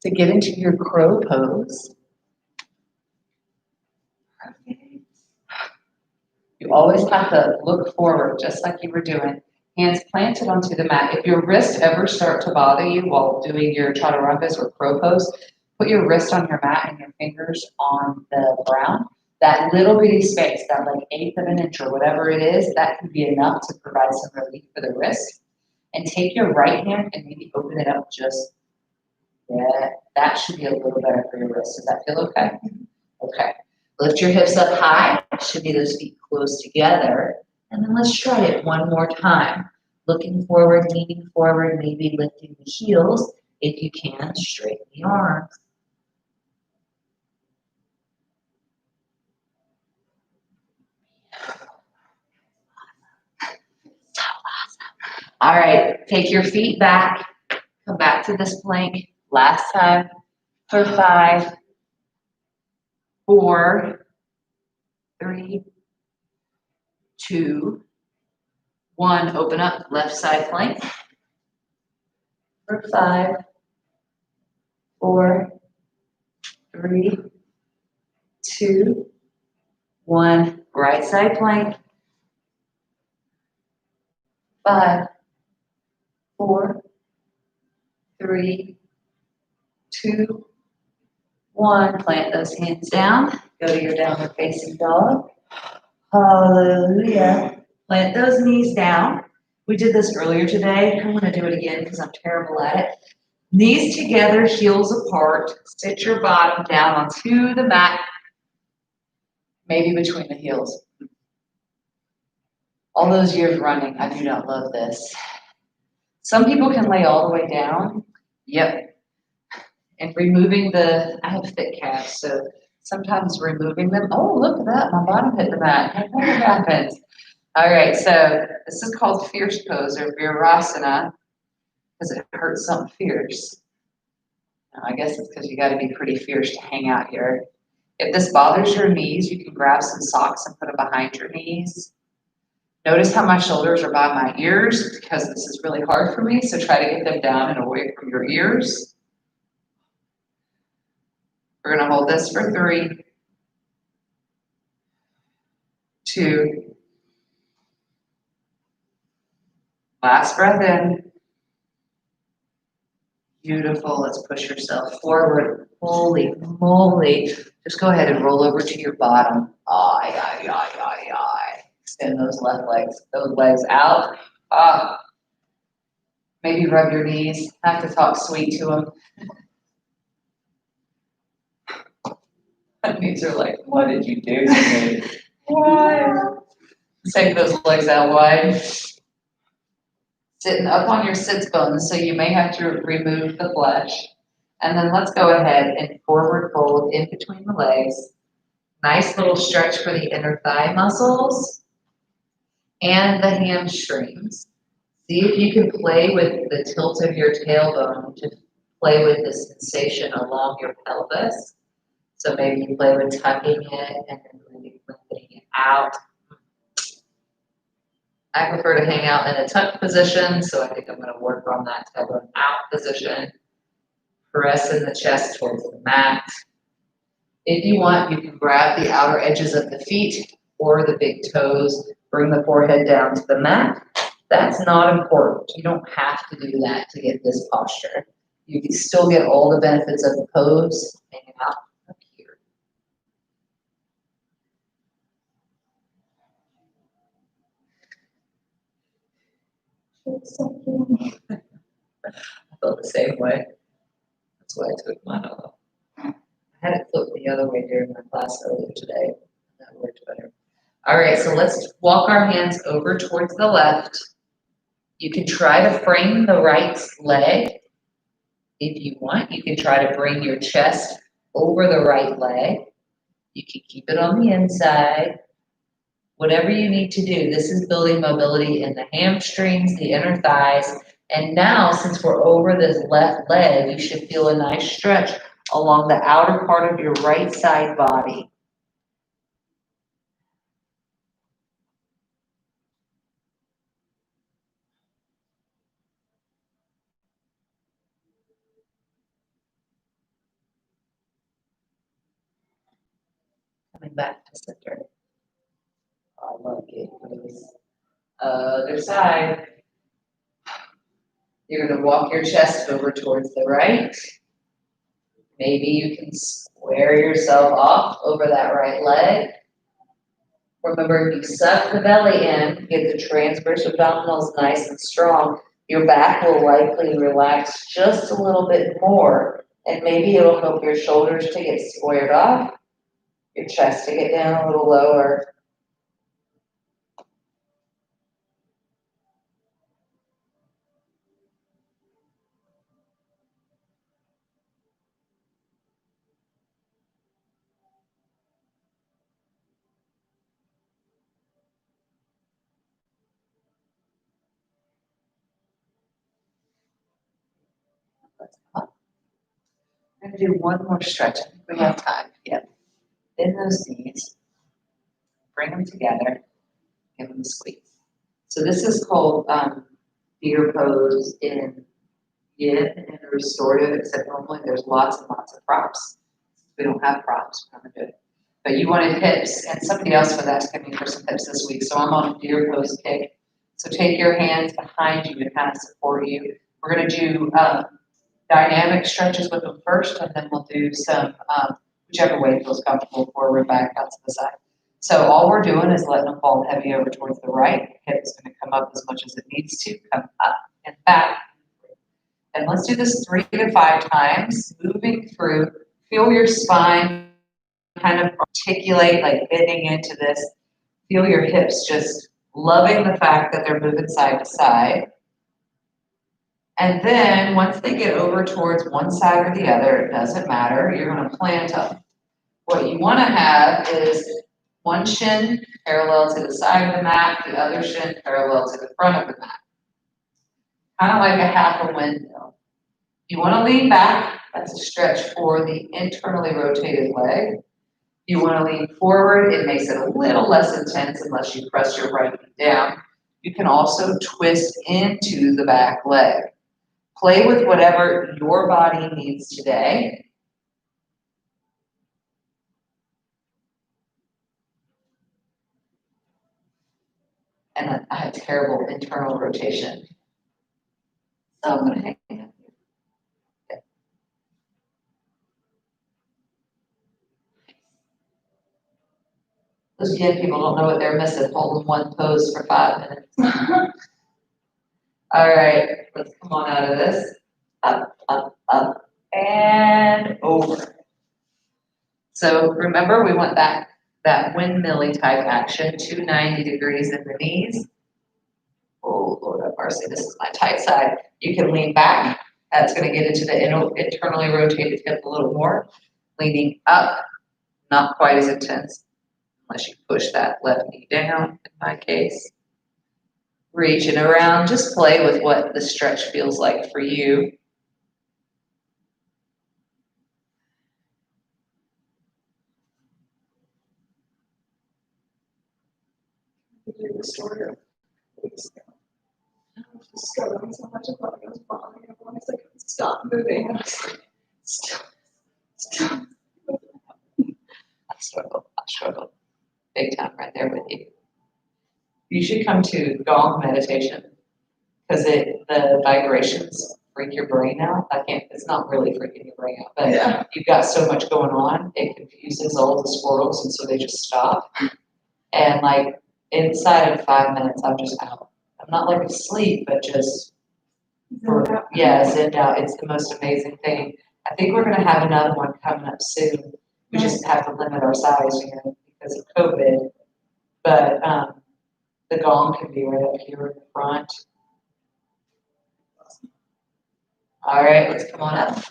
To get into your crow pose, you always have to look forward just like you were doing. Hands planted onto the mat. If your wrists ever start to bother you while doing your chaturangas or crow pose, put your wrist on your mat and your fingers on the ground. That little bitty space, that like 1/8 of an inch or whatever it is, that can be enough to provide some relief for the wrist. And take your right hand and maybe open it up just. Yeah, that should be a little better for your wrist. Does that feel okay? Okay. Lift your hips up high. Shimmy those feet close together. And then let's try it one more time. Looking forward, leaning forward, maybe lifting the heels. If you can, straighten the arms. All right, take your feet back. Come back to this plank. Last time for 5, 4, 3, 2, 1. Open up, left side plank. For 5, 4, 3, 2, 1. Right side plank. 5, 4, 3, 2, 1. Plant those hands down. Go to your downward facing dog. Hallelujah. Plant those knees down. We did this earlier today. I'm going to do it again because I'm terrible at it. Knees together, heels apart. Sit your bottom down onto the mat, maybe between the heels. All those years running, I do not love this. Some people can lay all the way down. Yep. And removing I have thick calves, so sometimes removing them, oh, look at that, my bottom hit the mat. What happens? All right, so this is called fierce pose or virasana because it hurts something fierce. Now, I guess it's because you got to be pretty fierce to hang out here. If this bothers your knees, you can grab some socks and put them behind your knees. Notice how my shoulders are by my ears because this is really hard for me, so try to get them down and away from your ears. We're going to hold this for 3, 2, last breath in. Beautiful. Let's push yourself forward. Holy moly. Just go ahead and roll over to your bottom. Ay, ay, ay, ay, ay. Extend those legs out. Maybe rub your knees. Have to talk sweet to them. My knees are like, what did you do to me? Why? Take those legs out wide. Sitting up on your sits bones, so you may have to remove the flesh. And then let's go ahead and forward fold in between the legs. Nice little stretch for the inner thigh muscles and the hamstrings. See if you can play with the tilt of your tailbone to play with the sensation along your pelvis. So maybe you play with tucking it and then really lifting it out. I prefer to hang out in a tucked position, so I think I'm going to work on that tailbone out position. Pressing the chest towards the mat. If you want, you can grab the outer edges of the feet or the big toes. Bring the forehead down to the mat. That's not important. You don't have to do that to get this posture. You can still get all the benefits of the pose hanging out up here. I felt the same way. That's why I took mine off. I had it flipped the other way during my class earlier today. That worked better. All right, so let's walk our hands over towards the left. You can try to frame the right leg. If you want, you can try to bring your chest over the right leg. You can keep it on the inside. Whatever you need to do. This is building mobility in the hamstrings, the inner thighs. And now, since we're over this left leg, you should feel a nice stretch along the outer part of your right side body. Coming back to center. I love it. Other side. You're going to walk your chest over towards the right. Maybe you can square yourself off over that right leg. Remember, if you suck the belly in, get the transverse abdominals nice and strong, your back will likely relax just a little bit more. And maybe it'll help your shoulders to get squared off, your chest to get down a little lower. I'm going to do one more stretch. I think we have time. Yep. Bend those knees. Bring them together. Give them a squeeze. So this is called deer pose in yin and restorative, except normally there's lots and lots of props. We don't have props. We're going to do it. But you wanted hips, and somebody else was asking me for some hips this week. So I'm on a deer pose kick. So take your hands behind you to kind of support you. We're going to do dynamic stretches with them first, and then we'll do some, whichever way feels comfortable, forward, back, out to the side. So all we're doing is letting them fall heavy over towards the right. Hip is going to come up as much as it needs to, come up and back. And let's do this 3 to 5 times, moving through. Feel your spine kind of articulate, like bending into this. Feel your hips just loving the fact that they're moving side to side. And then once they get over towards one side or the other, it doesn't matter, you're gonna plant them. What you wanna have is one shin parallel to the side of the mat, the other shin parallel to the front of the mat. Kind of like a half a windmill. You wanna lean back, that's a stretch for the internally rotated leg. You wanna lean forward, it makes it a little less intense unless you press your right knee down. You can also twist into the back leg. Play with whatever your body needs today. And I have terrible internal rotation. So I'm gonna hang up. Those young people don't know what they're missing, holding one pose for 5 minutes. All right, let's come on out of this. Up, up, up, and over. So remember, we want that windmilly type action, 290 degrees in the knees. Oh, Lord have mercy, this is my tight side. You can lean back. That's gonna get into the internally rotated hip a little more. Leaning up, not quite as intense, unless you push that left knee down, in my case. Reaching around, just play with what the stretch feels like for you. Do the story of weeks ago. I was just struggling so much. I thought I was falling. Everyone was like, stop moving. And I was like, stop. I struggle big time right there with you. You should come to gong meditation because the vibrations freak your brain out. It's not really freaking your brain out, but Yeah. you've got so much going on, it confuses all the squirrels, and so they just stop. And like inside of 5 minutes, I'm just out. I'm not like asleep, but just zenned out. It's the most amazing thing. I think we're gonna have another one coming up soon. We just have to limit our size, because of COVID. But the gong can be right up here in the front. All right, let's come on up.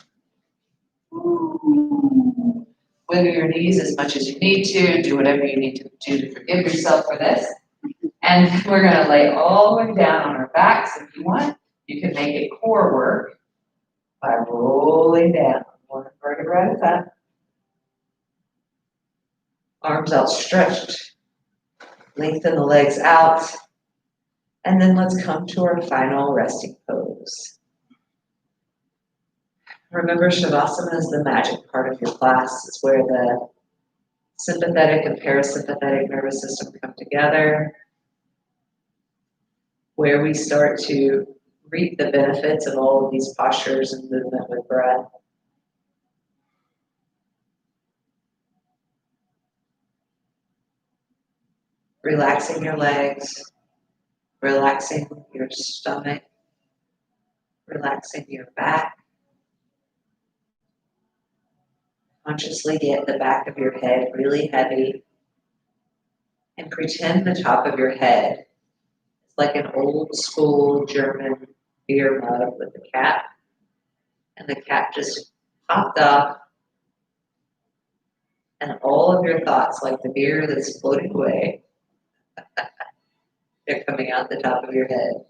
Wiggle your knees as much as you need to. Do whatever you need to do to forgive yourself for this. And we're gonna lay all the way down on our backs if you want. You can make it core work by rolling down one vertebra at a time. Arms outstretched. Lengthen the legs out. And then let's come to our final resting pose. Remember, Shavasana is the magic part of your class. It's where the sympathetic and parasympathetic nervous system come together, where we start to reap the benefits of all of these postures and movement with breath. Relaxing your legs, relaxing your stomach, relaxing your back. Consciously get the back of your head really heavy and pretend the top of your head is like an old school German beer mug with a cap, and the cap just popped off, and all of your thoughts, like the beer that's floating away, they're coming out the top of your head.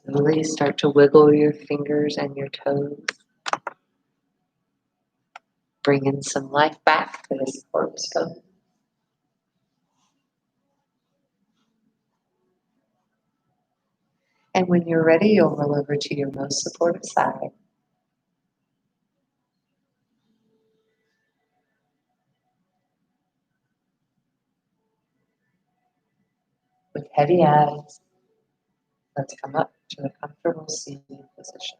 Slowly start to wiggle your fingers and your toes. Bringing some life back to this corpse pose. And when you're ready, you'll roll over to your most supportive side. With heavy eyes, let's come up to a comfortable seated position.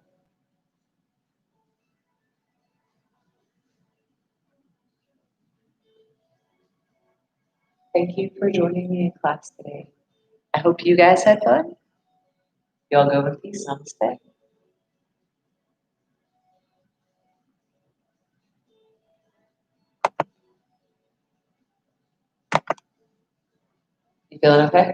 Thank you for joining me in class today. I hope you guys had fun. Y'all go in peace. Namaste. You feeling okay?